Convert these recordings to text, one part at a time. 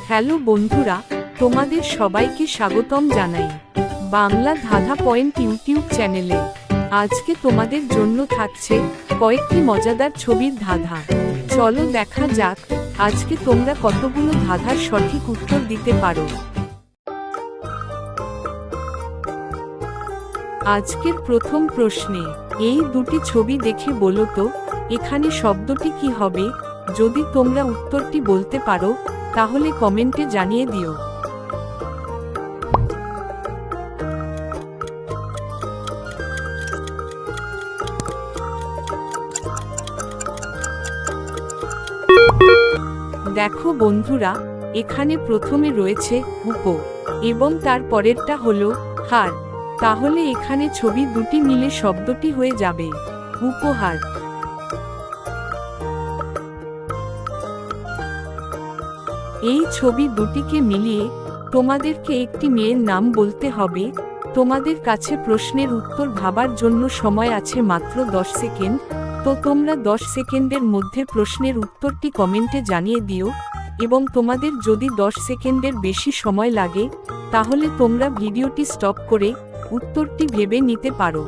Hello বন্ধুরা, তোমাদের সবাইকে স্বাগতম জানাই বাংলা ধাঁধা পয়েন্ট ইউটিউব চ্যানেলে। আজকে তোমাদের জন্য থাকছে কয়েকটি মজাদার ছবির ধাঁধা। চলো দেখা যাক আজকে তোমরা কতগুলো ধাঁধার সঠিক উত্তর দিতে পারো। আজকের প্রথম প্রশ্নে এই দুটি ছবি দেখে বলো তো এখানে শব্দটি কি হবে। যদি তোমরা উত্তরটি বলতে পারো তাহলে কমেন্টে জানিয়ে দিও। দেখো বন্ধুরা, এখানে প্রথমে রয়েছে উপ এবং তার পরেরটা হলো হার। তাহলে এখানে ছবি দুটি মিলে শব্দটি হয়ে যাবে উপহার। এই ছবি দুটিকে মিলিয়ে তোমাদেরকে একটি মেয়ের নাম বলতে হবে। তোমাদের কাছে প্রশ্নের উত্তর ভাবার জন্য সময় আছে মাত্র 10 সেকেন্ড। তো তোমরা 10 সেকেন্ডের মধ্যে প্রশ্নের উত্তরটি কমেন্টে জানিয়ে দিও, এবং তোমাদের যদি 10 সেকেন্ডের বেশি সময় লাগে তাহলে তোমরা ভিডিওটি স্টপ করে উত্তরটি ভেবে নিতে পারো।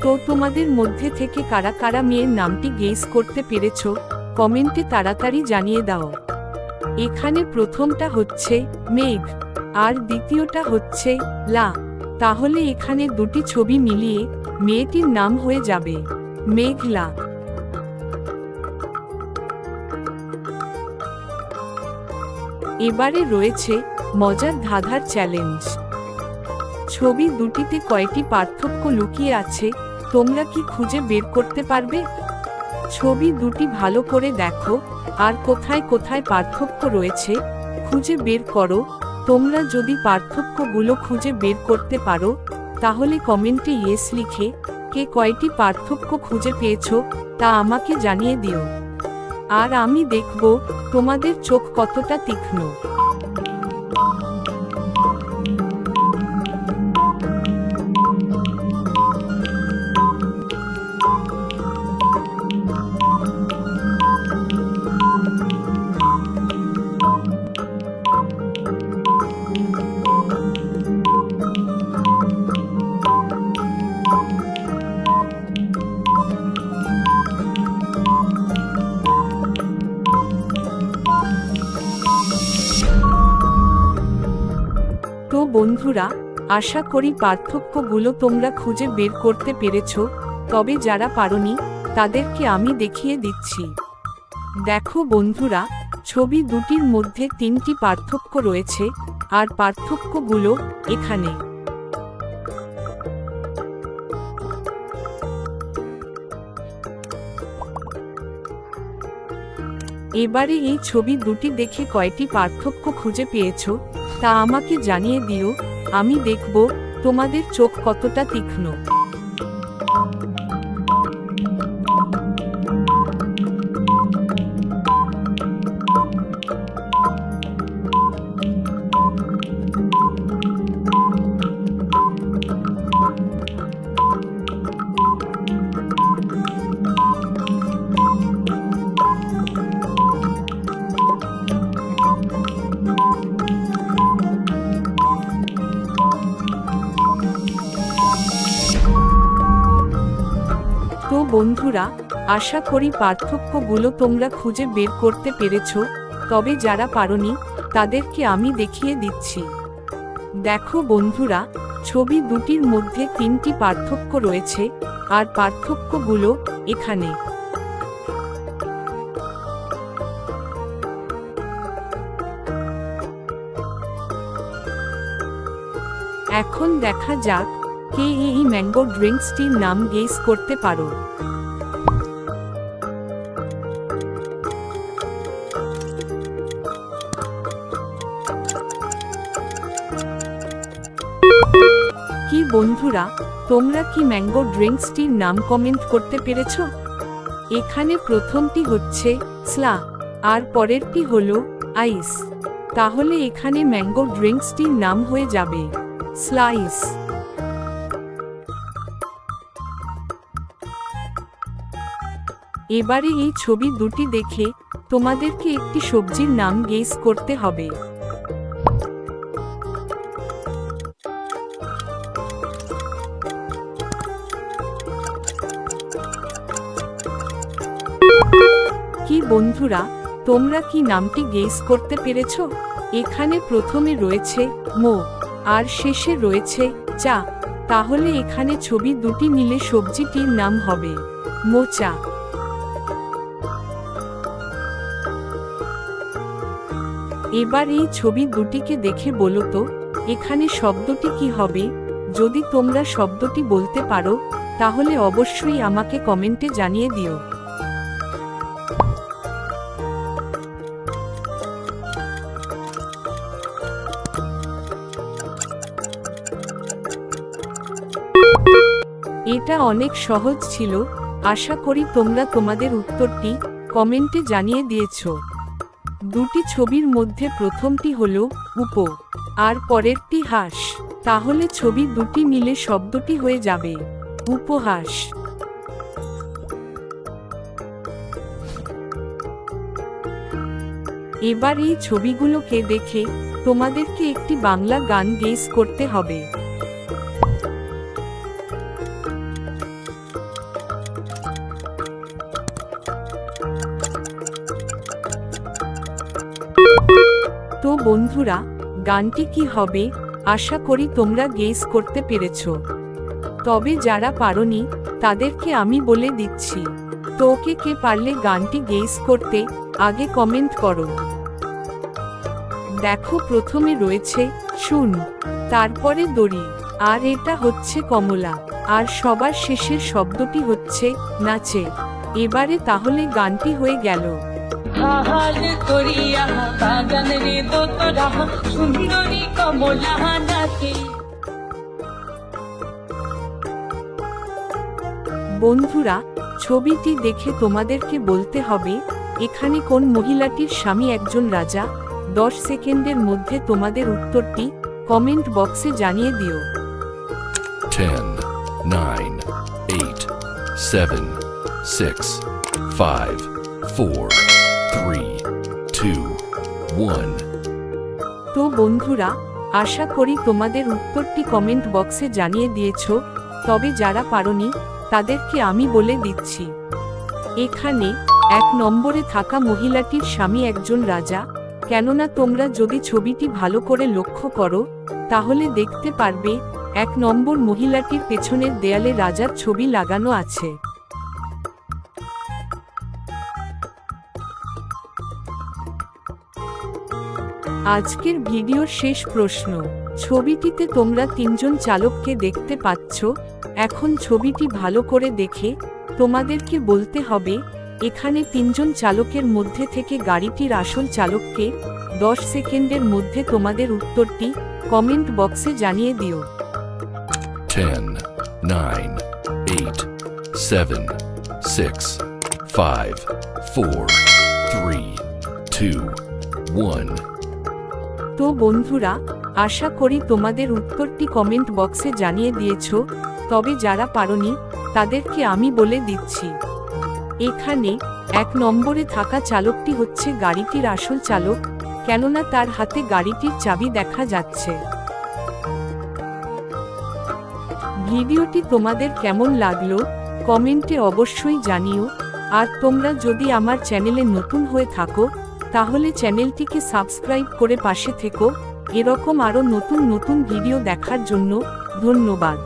তো তোমাদের মধ্যে থেকে কারা কারা মেয়ের নামটি গেস করতে পেরেছো কমেন্টে তাড়াতাড়ি জানিয়ে দাও। এখানে প্রথমটা হচ্ছে মেঘ আর দ্বিতীয়টা হচ্ছে লা। তাহলে এখানে দুটি ছবি মিলিয়ে মেয়েটির নাম হয়ে যাবে মেঘলা। এবারে রয়েছে মজার ধাঁধার চ্যালেঞ্জ। ছবি দুটিতে কয়টি পার্থক্য লুকিয়ে আছে তোমরা কি খুঁজে বের করতে পারবে? ছবি দুটি ভালো করে দেখো আর কোথায় কোথায় পার্থক্য রয়েছে খুঁজে বের করো। তোমরা যদি পার্থক্যগুলো খুঁজে বের করতে পারো তাহলে কমেন্টে ইয়েস লিখে কে কয়টি পার্থক্য খুঁজে পেয়েছো তা আমাকে জানিয়ে দিও। আর আমি দেখব তোমাদের চোখ কতটা তীক্ষ্ণ। তো বন্ধুরা, আশা করি পার্থক্যগুলো তোমরা খুঁজে বের করতে পেরেছো। তবে যারা পারোনি তাদেরকে আমি দেখিয়ে দিচ্ছি। দেখো বন্ধুরা, ছবি দুটির মধ্যে 3টি পার্থক্য রয়েছে আর পার্থক্যগুলো এখানে। এবারে এই ছবি দুটি দেখে কয়টি পার্থক্য খুঁজে পেয়েছো তা আমাকে জানিয়ে দিও। আমি দেখব তোমাদের চোখ কতটা তীক্ষ্ণ। তো বন্ধুরা, আশা করি পার্থক্যগুলো তোমরা খুঁজে বের করতে পেরেছো। তবে যারা পারোনি তাদেরকে আমি দেখিয়ে দিচ্ছি। দেখো বন্ধুরা, ছবি দুটির মধ্যে 3টি পার্থক্য রয়েছে আর পার্থক্যগুলো এখানে। এখন দেখা যাক কে এই ম্যাঙ্গো ড্রিঙ্কসটির নাম গেস করতে পারো। কি বন্ধুরা, তোমরা কি ম্যাঙ্গো ড্রিঙ্কসটির নাম কমেন্ট করতে পেরেছো? এখানে প্রথমটি হচ্ছে স্লা আর পরেরটি হলো আইস। তাহলে এখানে ম্যাঙ্গো ড্রিঙ্কসটির নাম হয়ে যাবে স্লাইস। এবারে এই ছবি দুটি দেখে তোমাদেরকে একটি সবজির নাম গেস করতে হবে। কি বন্ধুরা, তোমরা কি নামটি গেস করতে পেরেছো? এখানে প্রথমে রয়েছে মো আর শেষে রয়েছে চা, তাহলে এখানে ছবি দুটি মিলে সবজিটির নাম হবে মোচা। এবার এই ছবি দুটিকে দেখে বলো তো এখানে শব্দটি কি হবে? যদি তোমরা শব্দটি বলতে পারো তাহলে অবশ্যই আমাকে কমেন্টে জানিয়ে দিও। এটা অনেক সহজ ছিল, আশা করি তোমরা তোমাদের উত্তরটি কমেন্টে জানিয়ে দিয়েছো। দুটি ছবির মধ্যে প্রথমটি হলো উপ আর পরেরটি হাস, তাহলে ছবি দুটি মিলে শব্দটি হয়ে যাবে উপহাস। এবার এই ছবিগুলোকে দেখে তোমাদেরকে একটি বাংলা গান গেস করতে হবে। তো বন্ধুরা, গানটি কি হবে আশা করি তোমরা গেস করতে পেরেছো। তবে যারা পারোনি তাদেরকে আমি বলে দিচ্ছি, তো কে পারলে গানটি গেস করতে আগে কমেন্ট করো। দেখো প্রথমে রয়েছে শুন, তারপরে দড়ি, আর এটা হচ্ছে কমলা, আর সবার শেষের শব্দটি হচ্ছে নাচে। এবারে তাহলে গানটি হয়ে গেল হাল করিয়া বাগান রে দোতরা সুন্দরী কমলা নাচে। বন্ধুরা, ছবিটি দেখে তোমাদেরকে বলতে হবে এখানে কোন মহিলাটির স্বামী একজন রাজা। 10 সেকেন্ডের মধ্যে তোমাদের উত্তরটি কমেন্ট বক্সে জানিয়ে দিও। 10, 9, 8, 7, 6, 5, 4, 3, 2, 1। তো বন্ধুরা, আশা করি তোমাদের উত্তরটি কমেন্ট বক্সে জানিয়ে দিয়েছো। তবে যারা পারোনি তাদেরকে আমি বলে দিচ্ছি, এখানে 1 নম্বরে থাকা মহিলাটির স্বামী একজন রাজা। কেননা তোমরা যদি ছবিটি ভালো করে লক্ষ্য করো তাহলে দেখতে পারবে 1 নম্বর মহিলাটির পেছনের দেয়ালে রাজার ছবি লাগানো আছে। আজকের ভিডিওর শেষ প্রশ্ন, ছবিটিতে তোমরা 3 জন চালককে দেখতে পাচ্ছ। এখন ছবিটি ভালো করে দেখে তোমাদেরকে বলতে হবে এখানে 3 জন চালকের মধ্যে থেকে গাড়িটির আসল চালককে। 10 সেকেন্ডের মধ্যে তোমাদের উত্তরটি কমেন্ট বক্সে জানিয়ে দিও। 10, 9, 8, 7, 6, 5, 4, 3, 2, 1। তো বন্ধুরা, আশা করি তোমাদের উত্তরটি কমেন্ট বক্সে জানিয়ে দিয়েছো। তবে যারা পারোনি তাদেরকে আমি বলে দিচ্ছি, এখানে 1 নম্বরে থাকা চালকটি হচ্ছে গাড়িটির আসল চালক, কেননা তার হাতে গাড়িটির চাবি দেখা যাচ্ছে। ভিডিওটি তোমাদের কেমন লাগলো কমেন্টে অবশ্যই জানিও। আর তোমরা যদি আমার চ্যানেলে নতুন হয়ে থাকো তাহলে চ্যানেলটিকে সাবস্ক্রাইব করে পাশে থেকো। এরকম আরও নতুন নতুন ভিডিও দেখার জন্য ধন্যবাদ।